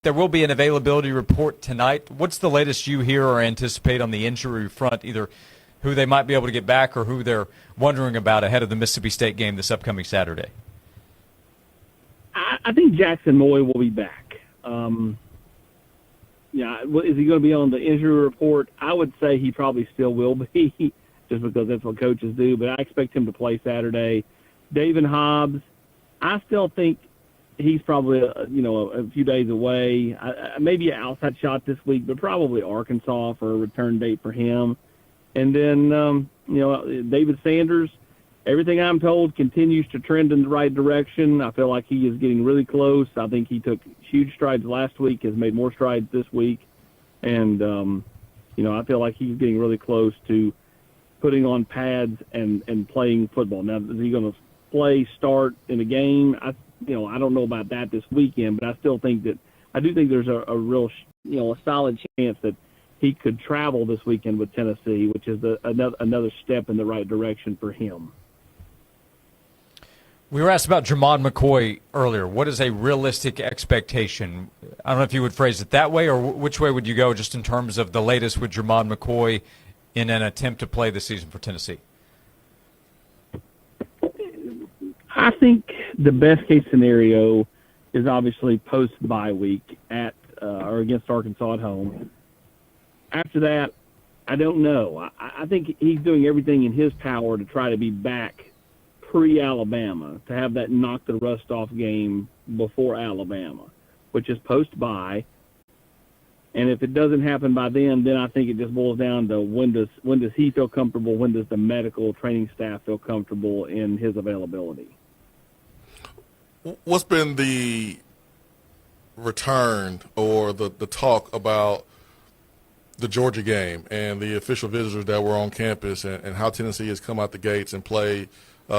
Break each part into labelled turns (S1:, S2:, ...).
S1: There will be an availability report tonight. What's the latest you hear or anticipate on the injury front, either who they might be able to get back or who they're wondering about ahead of the Mississippi State game this upcoming Saturday?
S2: I think Jackson Moy will be back. Yeah, is he going to be on the injury report? I would say he probably still will be, just because that's what coaches do. But I expect him to play Saturday. David Hobbs, I still think he's probably a few days away. Maybe an outside shot this week, but probably Arkansas for a return date for him. And then David Sanders, everything I'm told continues to trend in the right direction. I feel like he is getting really close. I think he took huge strides last week, has made more strides this week. And, I feel like he's getting really close to putting on pads and playing football. Now, is he going to start in a game? I don't know about that this weekend, but I do think there's a real, a solid chance that he could travel this weekend with Tennessee, which is another step in the right direction for him.
S1: We were asked about Gerard McCoy earlier. What is a realistic expectation? I don't know if you would phrase it that way, or which way would you go just in terms of the latest with Gerard McCoy in an attempt to play this season for Tennessee?
S2: I think the best case scenario is obviously post bye week or against Arkansas at home. After that, I don't know. I think he's doing everything in his power to try to be back pre-Alabama, to have that knock the rust off game before Alabama, which is post-bye. And if it doesn't happen by then I think it just boils down to when does he feel comfortable, when does the medical training staff feel comfortable in his availability.
S3: What's been the return or the talk about the Georgia game and the official visitors that were on campus and how Tennessee has come out the gates and played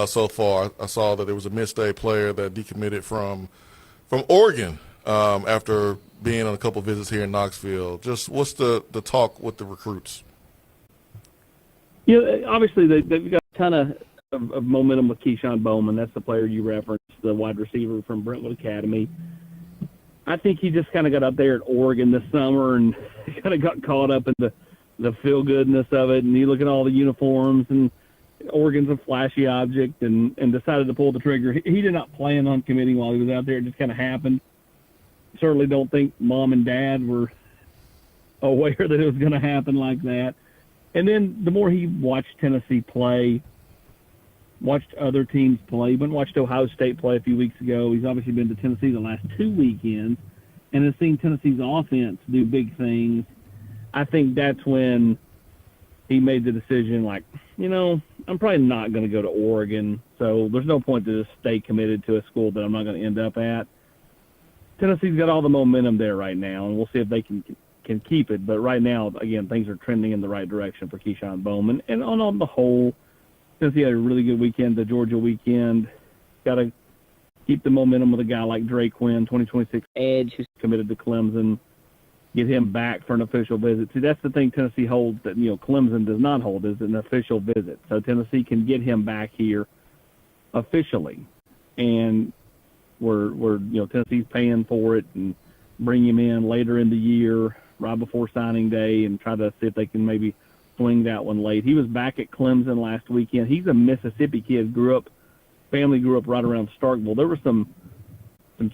S3: so far? I saw that there was a Mid-State player that decommitted from Oregon after being on a couple visits here in Knoxville. Just what's the talk with the recruits?
S2: Obviously they've got a ton of momentum with Keyshawn Bowman. That's the player you referenced, the wide receiver from Brentwood Academy. I think he just kind of got up there at Oregon this summer and kind of got caught up in the feel-goodness of it. And you look at all the uniforms, and Oregon's a flashy object, and decided to pull the trigger. He did not plan on committing while he was out there. It just kind of happened. Certainly don't think mom and dad were aware that it was going to happen like that. And then the more he watched Tennessee play, watched other teams play, but watched Ohio State play a few weeks ago. He's obviously been to Tennessee the last 2 weekends and has seen Tennessee's offense do big things. I think that's when he made the decision, I'm probably not going to go to Oregon, so there's no point to just stay committed to a school that I'm not going to end up at. Tennessee's got all the momentum there right now, and we'll see if they can keep it. But right now, again, things are trending in the right direction for Keyshawn Bowman. And on the whole, Tennessee had a really good weekend, the Georgia weekend. Got to keep the momentum with a guy like Dre Quinn, 2026 edge, who's committed to Clemson. Get him back for an official visit. See, that's the thing Tennessee holds that Clemson does not hold, is an official visit. So Tennessee can get him back here officially, and we're Tennessee's paying for it, and bring him in later in the year, right before signing day, and try to see if they can maybe swing that one late. He was back at Clemson last weekend. He's a Mississippi kid. Family grew up right around Starkville. There was some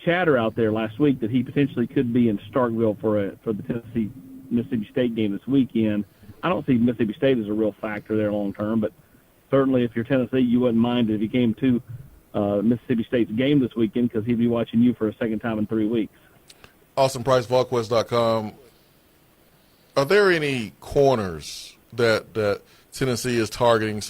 S2: chatter out there last week that he potentially could be in Starkville for the Tennessee Mississippi State game this weekend. I don't see Mississippi State as a real factor there long term, but certainly if you're Tennessee, you wouldn't mind if he came to Mississippi State's game this weekend, because he'd be watching you for a second time in 3 weeks.
S3: Awesome. PriceVolquest.com. Are there any corners that Tennessee is targeting?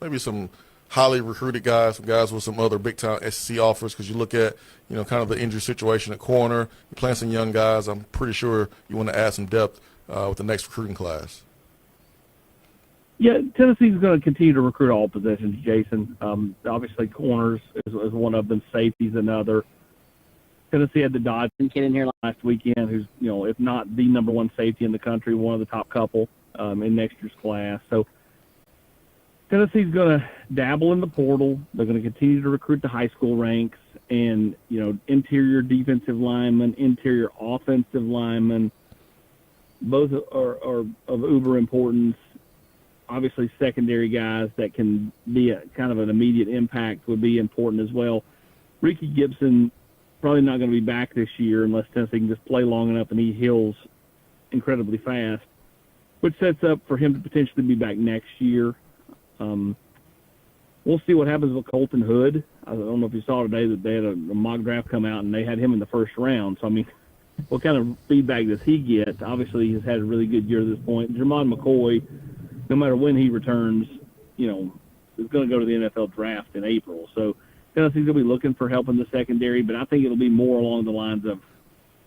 S3: Maybe some highly recruited guys, some guys with some other big-time SEC offers, because you look at, kind of the injury situation at corner. You're playing some young guys. I'm pretty sure you want to add some depth with the next recruiting class.
S2: Yeah, Tennessee's going to continue to recruit all positions, Jason. Obviously, corners is one of them. Safety's another. Tennessee had the Dodson kid in here last weekend who's, if not the number one safety in the country, one of the top couple in next year's class. So Tennessee's going to dabble in the portal. They're going to continue to recruit the high school ranks and, interior defensive linemen, interior offensive linemen. Both are of uber importance. Obviously, secondary guys that can be a kind of an immediate impact would be important as well. Ricky Gibson probably not going to be back this year unless Tennessee can just play long enough and he heals incredibly fast, which sets up for him to potentially be back next year. We'll see what happens with Colton Hood. I don't know if you saw today that they had a mock draft come out and they had him in the first round. So, what kind of feedback does he get? Obviously, he's had a really good year at this point. Gerard McCoy, no matter when he returns, is going to go to the NFL draft in April. So Tennessee's going to be looking for help in the secondary, but I think it'll be more along the lines of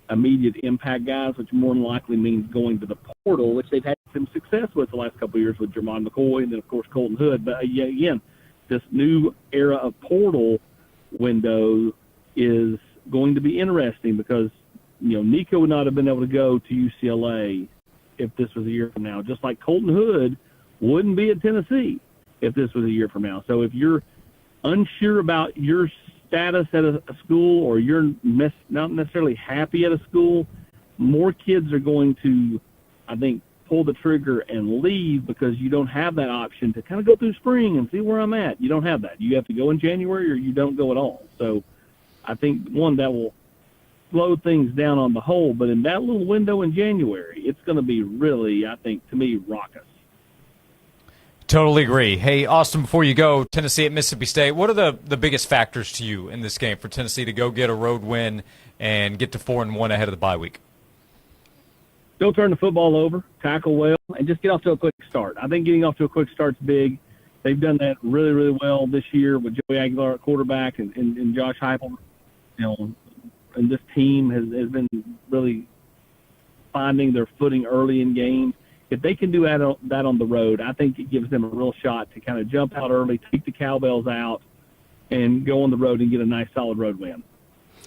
S2: immediate impact guys, which more than likely means going to the portal, which they've had some success with the last couple of years with Germod McCoy and then, of course, Colton Hood. But, again, this new era of portal window is going to be interesting because, Nico would not have been able to go to UCLA if this was a year from now, just like Colton Hood wouldn't be at Tennessee if this was a year from now. So if you're unsure about your status at a school or you're not necessarily happy at a school, more kids are going to, I think, pull the trigger and leave because you don't have that option to kind of go through spring and see where I'm at. You don't have that. You have to go in January or you don't go at all. So I think, one, that will slow things down on the whole, but in that little window in January, it's going to be really, I think, to me, raucous.
S1: Totally agree. Hey, Austin, before you go, Tennessee at Mississippi State, what are the biggest factors to you in this game for Tennessee to go get a road win and get to 4-1 ahead of the bye week?
S2: Don't turn the football over, tackle well, and just get off to a quick start. I think getting off to a quick start's big. They've done that really, really well this year with Joey Aguilar at quarterback and Josh Heupel. And this team has been really finding their footing early in games. If they can do that on the road, I think it gives them a real shot to kind of jump out early, take the cowbells out, and go on the road and get a nice, solid road win.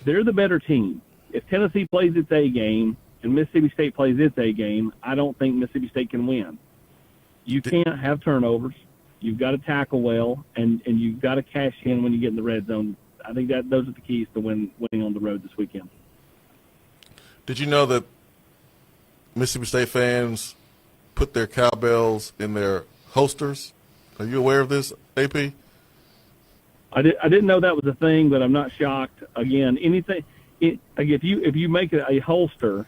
S2: They're the better team. If Tennessee plays its A game and Mississippi State plays its A game, I don't think Mississippi State can win. You can't have turnovers. You've got to tackle well, and you've got to cash in when you get in the red zone. I think those are the keys to winning on the road this weekend.
S3: Did you know that Mississippi State fans put their cowbells in their holsters? Are you aware of this, AP?
S2: I didn't know that was a thing, but I'm not shocked. Again, if you make it a holster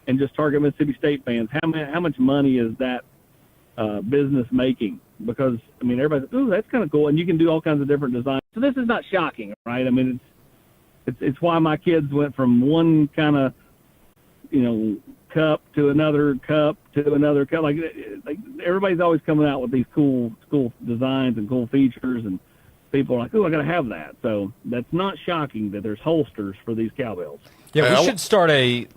S2: and just target Mississippi State fans, how much money is that business making? Because everybody's like, ooh, that's kind of cool, and you can do all kinds of different designs. So this is not shocking, right? It's why my kids went from one kind of cup to another cup to another cup. Like everybody's always coming out with these cool designs and cool features, and people are like, oh, I got to have that. So that's not shocking that there's holsters for these cowbells.
S1: Yeah, we should start a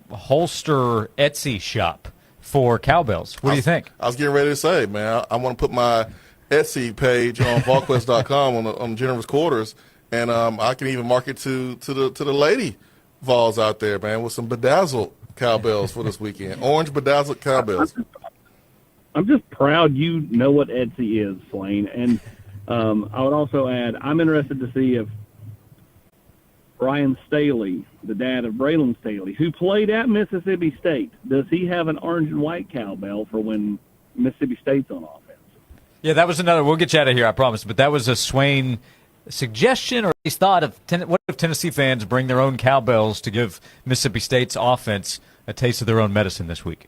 S1: holster Etsy shop for cowbells. What do you think? I
S3: was getting ready to say, man, I want to put my Etsy page on Volquest.com on Generous Quarters, and I can even market to the lady Vols out there, man, with some bedazzled cowbells for this weekend. Orange bedazzled cowbells.
S2: I'm just proud you know what Etsy is, Swain. And I would also add, I'm interested to see if Brian Staley, the dad of Braylon Staley, who played at Mississippi State, does he have an orange and white cowbell for when Mississippi State's on offense?
S1: Yeah, that was another. We'll get you out of here, I promise. But that was a Swain suggestion, or at least thought of. What if Tennessee fans bring their own cowbells to give Mississippi State's offense a taste of their own medicine this week?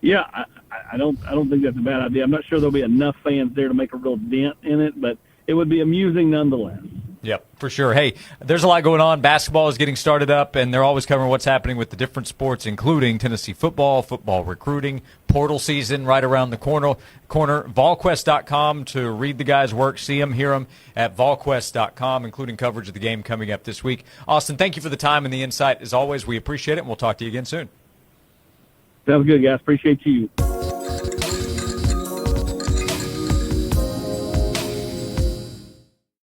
S2: Yeah, I don't think that's a bad idea. I'm not sure there'll be enough fans there to make a real dent in it, but it would be amusing nonetheless.
S1: Yep, for sure. Hey, there's a lot going on. Basketball is getting started up, and they're always covering what's happening with the different sports, including Tennessee football recruiting, portal season right around the corner. Volquest.com to read the guys' work, see them, hear them at Volquest.com, including coverage of the game coming up this week. Austin, thank you for the time and the insight. As always, we appreciate it, and we'll talk to you again soon.
S2: Sounds good, guys. Appreciate you.